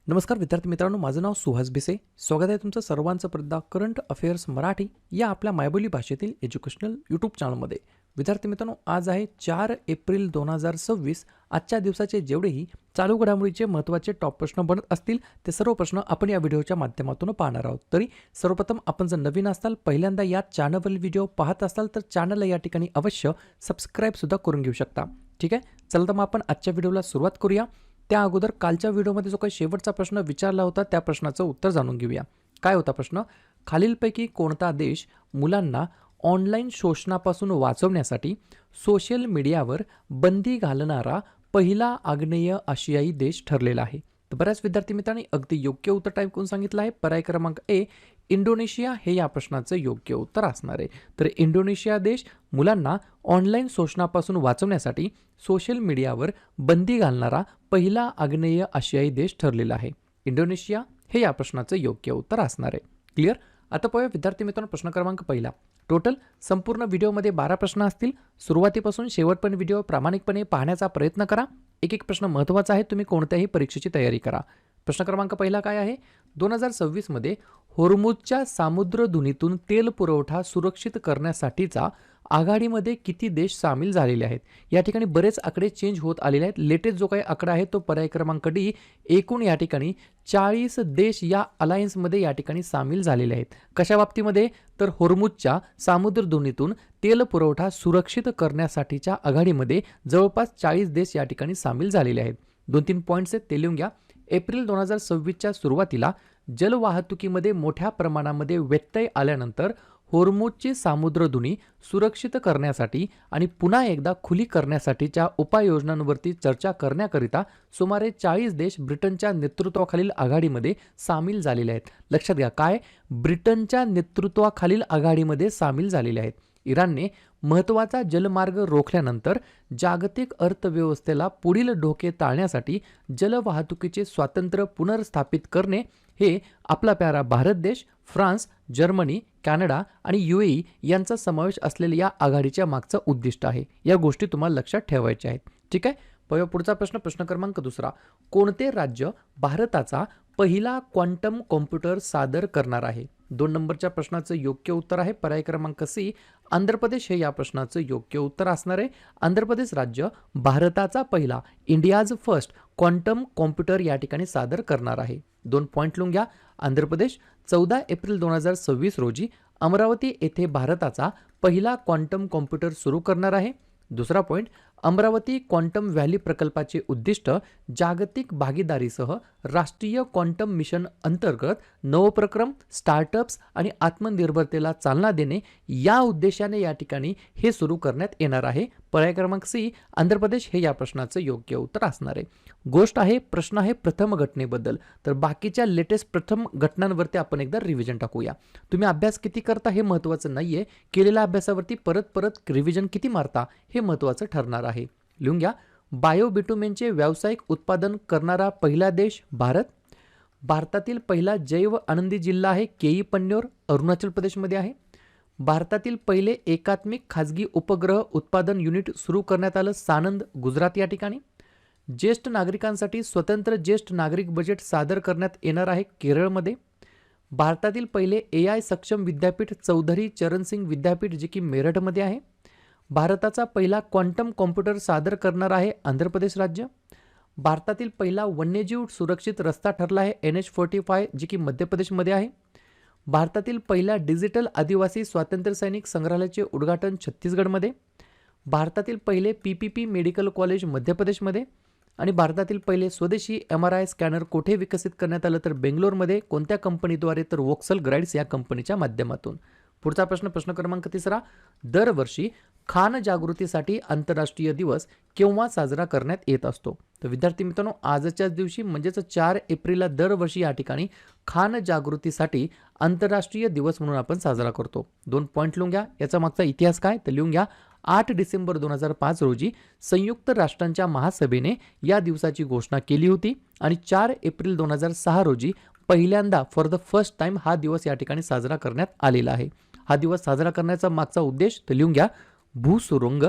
नमस्कार विद्यार्थी मित्रांनो, माझं नाव सुहास भिसे. स्वागत आहे तुमचं सर्वांचं प्रदा करंट अफेअर्स मराठी या आपल्या मायबोली भाषेतील एज्युकेशनल यूट्यूब चॅनलमध्ये. विद्यार्थी मित्रांनो, आज आहे 4 एप्रिल 2026. आजच्या दिवसाचे जेवढेही चालू घडामोडीचे महत्त्वाचे टॉप प्रश्न बनत असतील ते सर्व प्रश्न आपण या व्हिडिओच्या माध्यमातून पाहणार आहोत. तरी सर्वप्रथम आपण जर नवीन असाल, पहिल्यांदा या चॅनलवरील व्हिडिओ पाहत असाल तर चॅनलला या ठिकाणी अवश्य सबस्क्राईबसुद्धा करून घेऊ शकता. ठीक आहे, चला तर मग आपण आजच्या व्हिडिओला सुरुवात करूया. त्या अगोदर कालच्या व्हिडिओमध्ये जो काही शेवटचा प्रश्न विचारला होता त्या प्रश्नाचं उत्तर जाणून घेऊया. काय होता प्रश्न? खालीलपैकी कोणता देश मुलांना ऑनलाईन शोषणापासून वाचवण्यासाठी सोशल मीडियावर बंदी घालणारा पहिला आग्नेय आशियाई देश ठरलेला आहे? तर बऱ्याच विद्यार्थी मित्रांनी अगदी योग्य उत्तर टाईप करून सांगितलं आहे. पर्याय क्रमांक ए इंडोनेशिया हे या प्रश्नाचं योग्य उत्तर असणार आहे. तर इंडोनेशिया देश मुलांना ऑनलाईन शोषणापासून वाचवण्यासाठी सोशल मीडियावर बंदी घालणारा पहिला आग्नेय आशियाई देश ठरलेला आहे. इंडोनेशिया हे या प्रश्नाचं योग्य उत्तर असणार आहे. क्लिअर? आता पाहूया विद्यार्थी मित्रांनो प्रश्न क्रमांक पहिला. टोटल संपूर्ण व्हिडिओमध्ये 12 प्रश्न असतील. सुरुवातीपासून शेवटपर्यंत व्हिडिओ प्रामाणिकपणे पाहण्याचा प्रयत्न करा. एक एक प्रश्न महत्त्वाचा आहे, तुम्ही कोणत्याही परीक्षेची तयारी करा. प्रश्न क्रमांक पहिला काय आहे? 2026 मध्ये होर्मुझच्या सामुद्रधुनीतून तेल पुरवठा सुरक्षित करण्यासाठीचा आघाडीमध्ये किती देश सामील झालेले आहेत? या ठिकाणी बरेच आकडे चेंज होत आलेले आहेत. लेटेस्ट जो काही आकडा आहे तो पर्याय क्रमांक डी. एकूण या ठिकाणी 40 देश या अलायन्समध्ये या ठिकाणी सामील झालेले आहेत. कशा बाबतीमध्ये? तर होर्मुझच्या सामुद्रधुनीतून तेल पुरवठा सुरक्षित करण्यासाठीच्या आघाडीमध्ये जवळपास 40 देश या ठिकाणी सामील झालेले आहेत. 2-3 पॉईंट्स आहेत ते लिहून घ्या. एप्रिल 2026च्या सुरुवातीला जलवाहतुकीमध्ये मोठ्या प्रमाणामध्ये व्यत्यय आल्यानंतर होर्मुझची सामुद्रधुनी सुरक्षित करण्यासाठी आणि पुन्हा एकदा खुली करण्यासाठीच्या उपाययोजनांवरती चर्चा करण्याकरिता सुमारे 40 देश ब्रिटनच्या नेतृत्वाखालील आघाडीमध्ये सामील झालेले आहेत. लक्षात घ्या, काय? ब्रिटनच्या नेतृत्वाखालील आघाडीमध्ये सामील झालेले आहेत. इराणने महत्त्वाचा जलमार्ग रोखल्यानंतर जागतिक अर्थव्यवस्थेला पुढील धोके टाळण्यासाठी जलवाहतुकीचे स्वातंत्र्य पुनर्स्थापित करणे हे आपला प्यारा भारत देश, फ्रान्स, जर्मनी, कॅनडा आणि UAE यांचा समावेश असलेल्या या आघाडीच्या मागचं उद्दिष्ट आहे. या गोष्टी तुम्हाला लक्षात ठेवायच्या आहेत. ठीक आहे, पुढचा प्रश्न. प्रश्न क्रमांक दुसरा. कोणते राज्य भारताचा पहिला क्वांटम कॉम्प्युटर सादर करणार आहे? 2 नंबरच्या प्रश्नाचं योग्य उत्तर आहे पर्याय क्रमांक सी. आंध्र प्रदेश हे या प्रश्नाचं योग्य उत्तर असणार आहे. आंध्र प्रदेश राज्य भारताचा पहिला इंडियाज फर्स्ट क्वांटम कॉम्प्युटर या ठिकाणी सादर करणार आहे. 2 पॉईंट लिहून घ्या. आंध्र प्रदेश 14 एप्रिल 2026 रोजी अमरावती येथे भारताचा पहिला क्वांटम कॉम्प्युटर सुरू करणार आहे. दुसरा पॉईंट. अमरावती क्वांटम व्हॅली प्रकल्पाचे उद्दिष्ट जागतिक भागीदारीसह राष्ट्रीय क्वांटम मिशन अंतर्गत नवोपक्रम, स्टार्टअप्स आणि आत्मनिर्भरतेला चालना देणे या उद्देशाने या ठिकाणी हे सुरू करण्यात येणार आहे. पर्याय क्रमांक सी. आंध्र प्रदेश हे या प्रश्नाचं योग्य उत्तर असणार आहे. गोष्ट आहे, प्रश्न आहे प्रथम घटनेबद्दल. तर बाकीच्या लेटेस्ट प्रथम घटनांवरती आपण एकदा रिव्हिजन टाकूया. तुम्ही अभ्यास किती करता हे महत्त्वाचं नाहीये, केलेल्या अभ्यासावरती परत परत रिव्हिजन किती मारता हे महत्त्वाचं ठरणार आहे. लिहून घ्या. बायोबिटुमेनचे व्यावसायिक उत्पादन करणारा पहिला देश भारत. भारतातील पहिला जैव आनंदी जिल्हा आहे केई-पन्योर, अरुणाचल प्रदेशमध्ये आहे. भारतातील पहिले एकात्मिक खाजगी उपग्रह उत्पादन युनिट सुरू करण्यात आलं सानंद, गुजरात या ठिकाणी. ज्येष्ठ नागरिकांसाठी स्वतंत्र ज्येष्ठ नागरिक बजेट सादर करण्यात येणार आहे केरळमध्ये. भारतातील पहिले AI सक्षम विद्यापीठ चौधरी चरण सिंग विद्यापीठ जे की मेरठमध्ये आहे. भारताचा पहिला क्वांटम कॉम्प्युटर सादर करणार आहे आंध्र प्रदेश राज्य. भारतातील पहिला वन्यजीव सुरक्षित रस्ता ठरला आहे NH45 जे की मध्य प्रदेशमध्ये आहे. भारतातील पहिला डिजिटल आदिवासी स्वातंत्र्य सैनिक संग्रहालयाचे उद्घाटन छत्तीसगडमध्ये. भारतातील पहिले PPP मेडिकल कॉलेज मध्य प्रदेशमध्ये. आणि भारतातील पहिले स्वदेशी MRI स्कॅनर कोठे विकसित करण्यात आलं? तर बेंगलोरमध्ये. कोणत्या कंपनीद्वारे? तर वोक्सल ग्राइड्स या कंपनीच्या माध्यमातून. पुढचा प्रश्न. प्रश्न क्रमांक तिसरा. दरवर्षी खान जागृतीसाठी आंतरराष्ट्रीय दिवस केव्हा साजरा करण्यात येत असतो? तर विद्यार्थी मित्रांनो, आजच्याच दिवशी म्हणजेच 4 एप्रिलला दरवर्षी या ठिकाणी खान जागृतीसाठी आंतरराष्ट्रीय दिवस म्हणून आपण साजरा करतो. 2 पॉईंट लिहून घ्या. याचा मागचा इतिहास काय तर लिहून घ्या. 8 डिसेंबर 2005 रोजी संयुक्त राष्ट्रांच्या महासभेने या दिवसाची घोषणा केली होती आणि 4 एप्रिल 2006 रोजी पहिल्यांदा फॉर द फर्स्ट टाइम हा दिवस या ठिकाणी साजरा करण्यात आलेला आहे. हा दिवस साजरा करण्याचा मागचा उद्देश तर लिहून घ्या. भूसुरुंग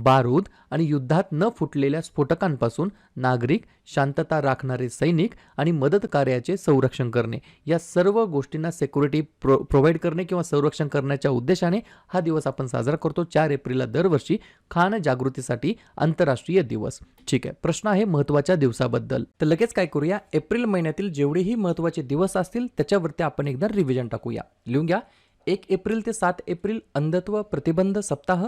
बारूद आणि युद्धात न फुटलेल्या स्फोटकांपासून नागरिक, शांतता राखणारे सैनिक आणि मदत कार्याचे संरक्षण करणे, या सर्व गोष्टींना सिक्युरिटी प्रोव्हाइड करणे किंवा संरक्षण करण्याच्या उद्देशाने हा दिवस आपण साजरा करतो. 4 एप्रिलला दरवर्षी खान जागृतीसाठी आंतरराष्ट्रीय दिवस. ठीक आहे, प्रश्न आहे महत्त्वाच्या दिवसाबद्दल. तर लगेच काय करूया, एप्रिल महिन्यातील जेवढेही महत्त्वाचे दिवस असतील त्याच्यावरती आपण एकदा रिव्हिजन टाकूया. लिहून घ्या. 1 एप्रिल ते 7 एप्रिल अंधत्व प्रतिबंध सप्ताह.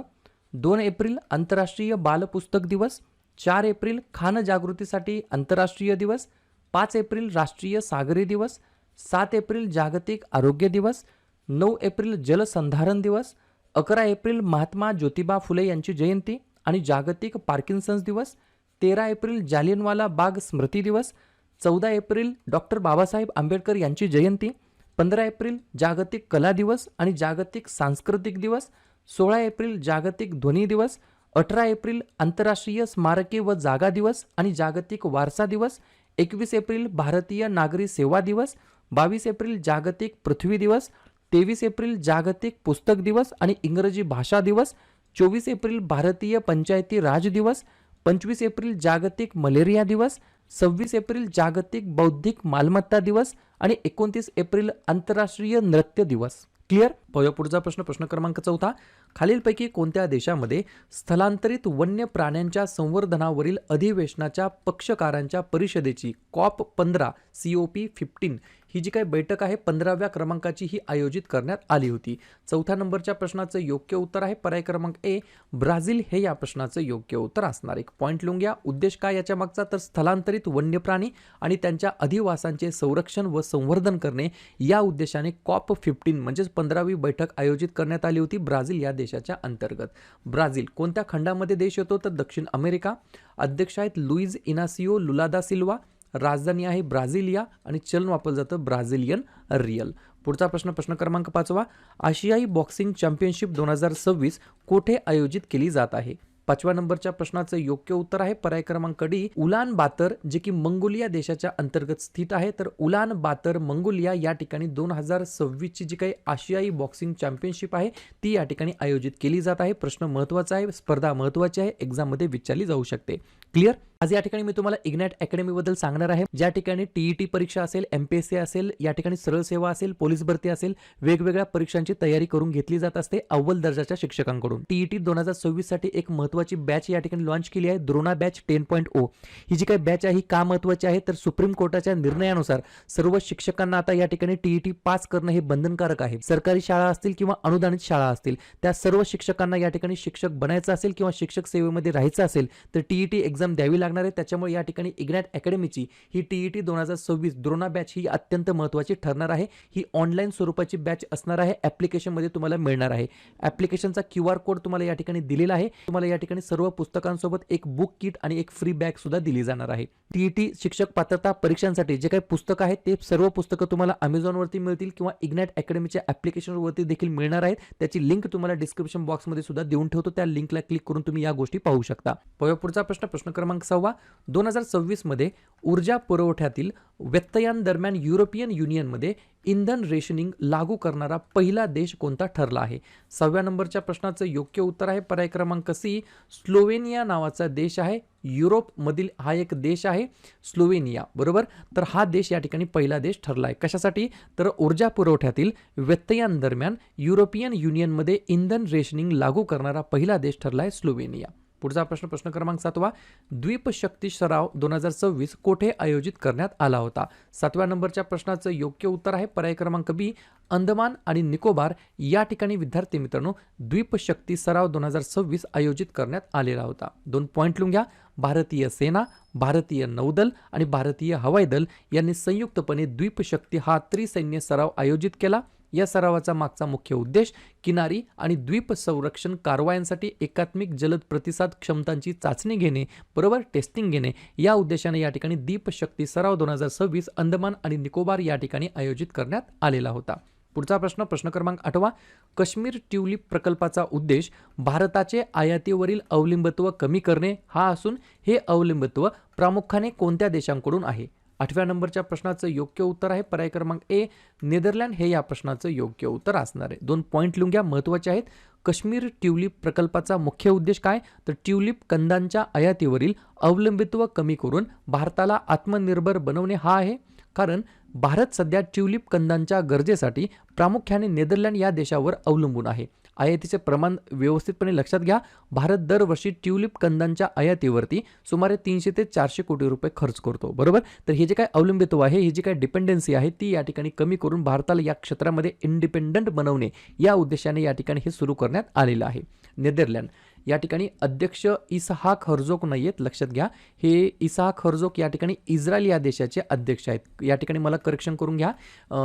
2 एप्रिल आंतरराष्ट्रीय बालपुस्तक दिवस. 4 एप्रिल खान जागृतीसाठी आंतरराष्ट्रीय दिवस. 5 एप्रिल राष्ट्रीय सागरी दिवस. 7 एप्रिल जागतिक आरोग्य दिवस. 9 एप्रिल जलसंधारण दिवस. 11 एप्रिल महात्मा ज्योतिबा फुले यांची जयंती आणि जागतिक पार्किन्सन्स दिवस. 13 एप्रिल जालियनवाला बाग स्मृती दिवस. 14 एप्रिल डॉक्टर बाबासाहेब आंबेडकर यांची जयंती. 15 एप्रिल जागतिक कला दिवस आणि जागतिक सांस्कृतिक दिवस. 16 एप्रिल जागतिक ध्वनी दिवस. 18 एप्रिल आंतरराष्ट्रीय स्मारके व जागा दिवस आणि जागतिक वारसा दिवस. 21 एप्रिल भारतीय नागरी सेवा दिवस. 22 एप्रिल जागतिक पृथ्वी दिवस. 23 एप्रिल जागतिक पुस्तक दिवस आणि इंग्रजी भाषा दिवस. 24 एप्रिल भारतीय पंचायती राज दिवस. 25 एप्रिल जागतिक मलेरिया दिवस. 26 एप्रिल जागतिक बौद्धिक मालमत्ता दिवस आणि 29 एप्रिल आंतरराष्ट्रीय नृत्य दिवस. क्लिअर? पुढचा प्रश्न क्रमांक 4. खालीलपैकी कोणत्या देशामध्ये स्थलांतरित वन्य प्राण्यांच्या संवर्धनावरील अधिवेशनाच्या पक्षकारांच्या परिषदेची COP15 COP15 ही जी काही बैठक आहे 15व्या क्रमांकाची ही आयोजित करण्यात आली होती? 4थ्या नंबरच्या प्रश्नाचं योग्य उत्तर आहे पर्याय क्रमांक ए, ब्राझील हे या प्रश्नाचं योग्य उत्तर असणार. एक पॉईंट लिहून घ्या. उद्देश काय याच्या मागचा, तर स्थलांतरित वन्य प्राणी आणि त्यांच्या अधिवासांचे संरक्षण व संवर्धन करणे या उद्देशाने COP15 म्हणजेच 15वी बैठक आयोजित करण्यात आली होती ब्राझील या देशाच्या अंतर्गत. ब्राझील कोणत्या खंडामध्ये देश येतो, तर दक्षिण अमेरिका. अध्यक्ष आहेत लुईज इनासियो लुला दा सिल्वा. राजधानी आहे ब्राझिलिया आणि चलन वापरलं जातं ब्राझिलियन रियल. पुढचा प्रश्न क्रमांक 5. आशियाई बॉक्सिंग चॅम्पियनशिप 2026 कोठे आयोजित केली जात आहे? 5व्या नंबरच्या प्रश्नाचं योग्य उत्तर आहे पर्याय क्रमांक डी, उलान बातर, जे की मंगोलिया देशाच्या अंतर्गत स्थित आहे. तर उलान बातर मंगोलिया या ठिकाणी 2026 ची जी काही आशियाई बॉक्सिंग चॅम्पियनशिप आहे ती या ठिकाणी आयोजित केली जात आहे. प्रश्न महत्त्वाचा आहे, स्पर्धा महत्त्वाची आहे, एक्झाममध्ये विचारली जाऊ शकते. क्लिअर? आज या ठिकाणी मी तुम्हाला इग्नाइट अकॅडमी बद्दल सांगणार आहे, ज्या ठिकाणी TET परीक्षा असेल, MPSC असेल, या ठिकाणी सरळ सेवा असेल, पोलीस भरती असेल, वेगवेगळ्या परीक्षांची तयारी करून घेतली जात असते अव्वल दर्जाच्या शिक्षकांकडून. TET 2026 साठी एक महत्त्वाची बॅच या ठिकाणी लॉन्च केली आहे, द्रोणा बॅच 10.0. ही जी काही बॅच आहे ही का महत्त्वाची आहे, तर सुप्रीम कोर्टाच्या निर्णयानुसार सर्व शिक्षकांना आता या ठिकाणी TET पास करणं हे बंधनकारक आहे. सरकारी शाळा असतील किंवा अनुदानित शाळा असतील, त्या सर्व शिक्षकांना या ठिकाणी शिक्षक बनायचं असेल किंवा शिक्षक सेवेमध्ये राहायचं असेल तर TET एक्झाम द्यावी लागणार आहे. त्याच्यामुळे या ठिकाणी इग्नाइट अकॅडमीची ही TET 2026 द्रोणा बॅच ही अत्यंत महत्त्वाची ठरणार आहे. ही ऑनलाईन स्वरूपाची बॅच असणार आहे, ॲप्लिकेशनमध्ये तुम्हाला मिळणार आहे. ॲप्लिकेशनचा QR कोड तुम्हाला या ठिकाणी दिलेला आहे. तुम्हाला या ठिकाणी सर्व पुस्तकांसोबत एक बुक किट आणि एक फ्री बॅग सुद्धा दिली जाणार आहे. TET शिक्षक पात्रता परीक्षांसाठी जे काही पुस्तकं आहेत ते सर्व पुस्तकं तुम्हाला Amazonवरती मिळतील किंवा इग्नाइट अकॅडमीच्या ॲप्लिकेशनवरती देखील मिळणार आहेत. त्याची लिंक तुम्हाला डिस्क्रिप्शन बॉक्समध्ये सुद्धा देऊन ठेवतो. त्या लिंकला क्लिक करून तुम्ही या गोष्टी पाहू शकता. पुढचा प्रश्न क्रमांक 6. 2026 मध्ये ऊर्जा पुरवठ्यातील व्यत्ययांदरम्यान युरोपियन युनियनमध्ये इंधन रेशनिंग लागू करणारा पहिला देश कोणता ठरला आहे? 6व्या नंबरच्या प्रश्नाचं योग्य उत्तर आहे पर्याय क्रमांक सी, स्लोवेनिया नावाचा देश आहे. युरोपमधील हा एक देश आहे स्लोवेनिया, बरोबर. तर हा देश या ठिकाणी पहिला देश ठरला आहे. कशासाठी? तर ऊर्जा पुरवठ्यातील व्यत्ययांदरम्यान युरोपियन युनियनमध्ये इंधन रेशनिंग लागू करणारा पहिला देश ठरला आहे स्लोवेनिया. पुढचा प्रश्न क्रमांक 7. द्वीपशक्ती सराव 2026 कोठे आयोजित करण्यात आला होता? 7व्या नंबरच्या प्रश्नाचं योग्य उत्तर आहे पर्याय क्रमांक बी, अंदमान आणि निकोबार या ठिकाणी विद्यार्थी मित्रांनो द्वीपशक्ती सराव 2026 आयोजित करण्यात आलेला होता. 2 पॉईंट लिहून घ्या. भारतीय सेना, भारतीय नौदल आणि भारतीय हवाई दल यांनी संयुक्तपणे द्वीपशक्ती हा त्रिसैन्य सराव आयोजित केला. या सरावाचा मागचा मुख्य उद्देश किनारी आणि द्वीप संरक्षण कारवायांसाठी एकात्मिक जलद प्रतिसाद क्षमतांची चाचणी घेणे, बरोबर, टेस्टिंग घेणे या उद्देशाने या ठिकाणी द्वीपशक्ती सराव 2026 अंदमान आणि निकोबार या ठिकाणी आयोजित करण्यात आलेला होता. पुढचा प्रश्न क्रमांक 8. काश्मीर ट्यूलिप प्रकल्पाचा उद्देश भारताचे आयातीवरील अवलंबित्व कमी करणे हा असून हे अवलंबित्व प्रामुख्याने कोणत्या देशांकडून आहे? 8व्या नंबरच्या प्रश्नाचं योग्य उत्तर आहे पर्याय क्रमांक ए, नेदरलँड हे या प्रश्नाचं योग्य उत्तर असणार आहे. 2 पॉईंट लिहून घ्या, महत्त्वाचे आहेत. काश्मीर ट्यूलिप प्रकल्पाचा मुख्य उद्देश काय? तर ट्यूलिप कंदांच्या आयातीवरील अवलंबित्व कमी करून भारताला आत्मनिर्भर बनवणे हा आहे. कारण भारत सध्या ट्यूलिप कंदांच्या गरजेसाठी प्रामुख्याने नेदरलँड या देशावर अवलंबून आहे. आयातीचे प्रमाण व्यवस्थितपणे लक्षात घ्या. भारत दरवर्षी ट्यूलिप कंदांच्या आयातीवरती सुमारे 300 ते 400 कोटी रुपये खर्च करतो, बरोबर. तर हे जे काय अवलंबित्व आहे, ही जी काय डिपेंडन्सी आहे, ती या ठिकाणी कमी करून भारताला या क्षेत्रामध्ये इंडिपेंडंट बनवणे या उद्देशाने या ठिकाणी हे सुरू करण्यात आलेलं आहे. नेदरलँड या ठिकाणी अध्यक्ष इसहाक हर्जोग नाही आहेत, लक्षात घ्या. हे इसहाक हर्जोग या ठिकाणी इस्रायल या देशाचे अध्यक्ष आहेत. या ठिकाणी मला करेक्शन करून घ्या.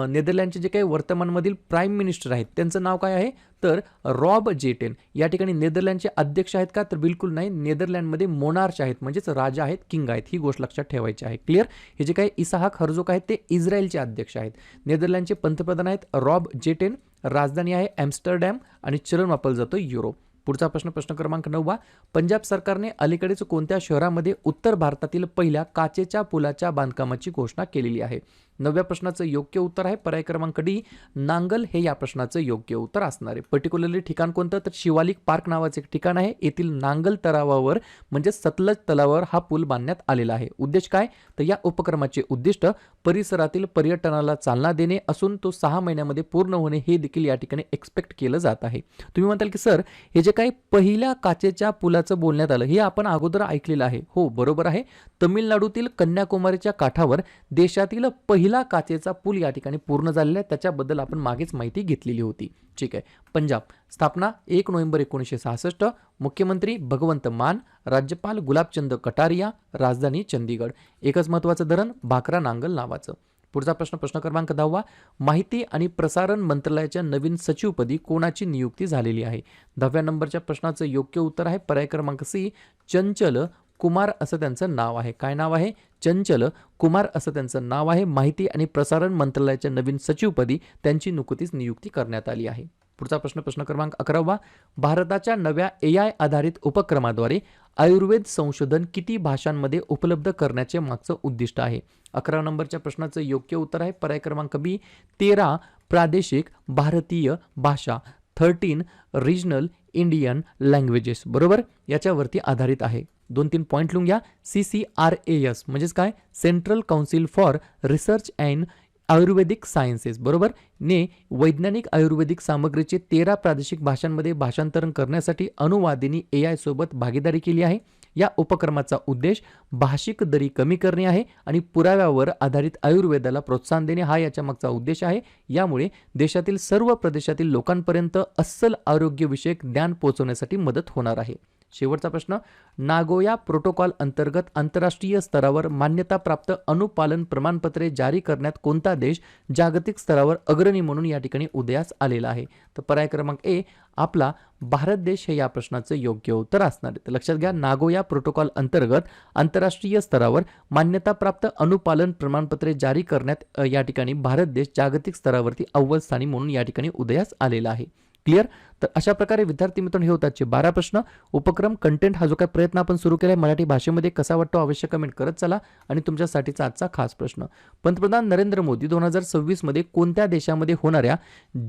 नेदरलँडचे जे काही वर्तमानमधील प्राईम मिनिस्टर आहेत त्यांचं नाव काय आहे? तर रॉब जेटेन. या ठिकाणी नेदरलँडचे अध्यक्ष आहेत का? तर बिलकुल नाही. नेदरलँडमध्ये मोनार्च आहेत, म्हणजेच राजा आहेत, किंग आहेत. ही गोष्ट लक्षात ठेवायची आहे. क्लिअर. हे जे काही इसहाक हर्जोग आहेत ते इस्रायलचे अध्यक्ष आहेत. नेदरलँडचे पंतप्रधान आहेत रॉब जेटेन. राजधानी आहे ॲम्स्टरडॅम आणि चलन वापरला जातो युरो. पुढचा प्रश्न क्रमांक 9. पंजाब सरकारने अलीकडेच कोणत्या शहरामध्ये उत्तर भारतातील पहिल्या काचेच्या पुलाच्या बांधकामाची घोषणा केलेली आहे? 9व्या प्रश्नाचं योग्य उत्तर आहे पर्याय क्रमांक डी, नांगल हे या प्रश्नाचं योग्य उत्तर असणार आहे. पर्टिक्युलरली ठिकाण कोणतं? तर शिवालिक पार्क नावाचं एक ठिकाण आहे. येथील नांगल तलावावर म्हणजे सतलज तलावावर हा पूल बांधण्यात आलेला आहे. उद्देश काय? तर या उपक्रमाचे उद्दिष्ट परिसरातील पर्यटनाला चालना देणे असून तो 6 महिन्यामध्ये पूर्ण होणे हे देखील या ठिकाणी एक्सपेक्ट केलं जात आहे. तुम्ही म्हणताल की सर हे जे काही पहिल्या काचेच्या पुलाचं बोलण्यात आलं हे आपण अगोदर ऐकलेलं आहे. हो, बरोबर आहे. तमिळनाडूतील कन्याकुमारीच्या काठावर देशातील पहिला काचेचा पूल या ठिकाणी पूर्ण झालेला आहे. त्याच्याबद्दल आपण मागेच माहिती घेतलेली होती. ठीक आहे. पंजाब स्थापना 1 नोव्हेंबर 1966. मुख्यमंत्री भगवंत मान, राज्यपाल गुलाबचंद कटारिया, राजधानी चंदीगड. एकच महत्त्वाचं धरण भाकरा नांगल नावाचं. पुढचा प्रश्न क्रमांक 10. माहिती आणि प्रसारण मंत्रालयाच्या नवीन सचिवपदी कोणाची नियुक्ती झालेली आहे? 10व्या नंबरच्या प्रश्नाचं योग्य उत्तर आहे पर्याय क्रमांक सी, चंचल कुमार असं त्यांचं नाव आहे. काय नाव आहे? चंचल कुमार असं त्यांचं नाव आहे. माहिती आणि प्रसारण मंत्रालयाच्या नवीन सचिवपदी त्यांची नुकतीच नियुक्ती करण्यात आली आहे. पुढचा प्रश्न क्रमांक 11. भारताच्या नव्या AI आधारित उपक्रमाद्वारे आयुर्वेद संशोधन किती भाषांमध्ये उपलब्ध करण्याचे मागचं उद्दिष्ट आहे? 11 नंबरच्या प्रश्नाचं योग्य उत्तर आहे पर्याय क्रमांक बी, 13 प्रादेशिक भारतीय भाषा, 13 रिजनल इंडियन लँग्वेजेस, बरोबर. याच्यावरती आधारित आहे. 2-3 पॉईंट लिहून घ्या. CCRAS म्हणजेच काय? Central council for research and Ayurvedic sciences, बरोबर, ने वैज्ञानिक आयुर्वेदिक सामग्रीचे 13 प्रादेशिक भाषांमध्ये भाषांतरण करण्यासाठी अनुवादिनी AI सोबत भागीदारी केली आहे. या उपक्रमाचा उद्देश भाषिक दरी कमी करणे आहे आणि पुराव्यावर आधारित आयुर्वेदाला प्रोत्साहन देणे हा याच्या मागचा उद्देश आहे. यामुळे देशातील सर्व प्रदेशातील लोकांपर्यंत अस्सल आरोग्यविषयक ज्ञान पोहोचवण्यासाठी मदत होणार आहे. शेवटचा प्रश्न. नागोया प्रोटोकॉल अंतर्गत आंतरराष्ट्रीय स्तरावर मान्यताप्राप्त अनुपालन प्रमाणपत्रे जारी करण्यात कोणता देश जागतिक स्तरावर अग्रणी म्हणून या ठिकाणी उदयास आलेला आहे? तर पर्याय क्रमांक ए आपला भारत देश हे या प्रश्नाचं योग्य उत्तर असणार आहे. तर लक्षात घ्या, नागोया प्रोटोकॉल अंतर्गत आंतरराष्ट्रीय स्तरावर मान्यताप्राप्त अनुपालन प्रमाणपत्रे जारी करण्यात या ठिकाणी भारत देश जागतिक स्तरावरती अव्वल स्थानी म्हणून या ठिकाणी उदयास आलेला आहे. क्लिअर. तर अशा प्रकारे विद्यार्थी मित्रांनो हे होतात 12 प्रश्न. उपक्रम कंटेंट हा जो काही प्रयत्न आपण सुरू केला आहे मराठी भाषेमध्ये कसा वाटतो अवश्य कमेंट करत चला. आणि तुमच्यासाठीचा आजचा खास प्रश्न. पंतप्रधान नरेंद्र मोदी 2026 मध्ये कोणत्या देशामध्ये होणाऱ्या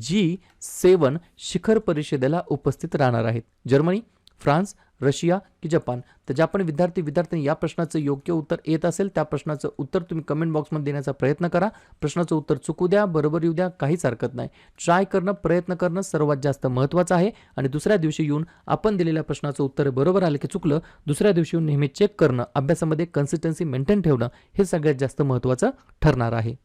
G7 शिखर परिषदेला उपस्थित राहणार आहेत? जर्मनी, फ्रान्स, रशिया की जपान? तर ज्या पण विद्यार्थ्यांनी या प्रश्नाचं योग्य उत्तर येत असेल त्या प्रश्नाचं उत्तर तुम्ही कमेंट बॉक्समध्ये देण्याचा प्रयत्न करा. प्रश्नाचं उत्तर चुकू द्या, बरोबर येऊ द्या, काहीच हरकत नाही. ट्राय करणं, प्रयत्न करणं सर्वात जास्त महत्त्वाचं आहे. आणि दुसऱ्या दिवशी येऊन आपण दिलेल्या प्रश्नाचं उत्तर बरोबर आलं की चुकलं, दुसऱ्या दिवशी येऊन नेहमी चेक करणं, अभ्यासामध्ये कन्सिस्टन्सी मेंटेन ठेवणं हे सगळ्यात जास्त महत्त्वाचं ठरणार आहे.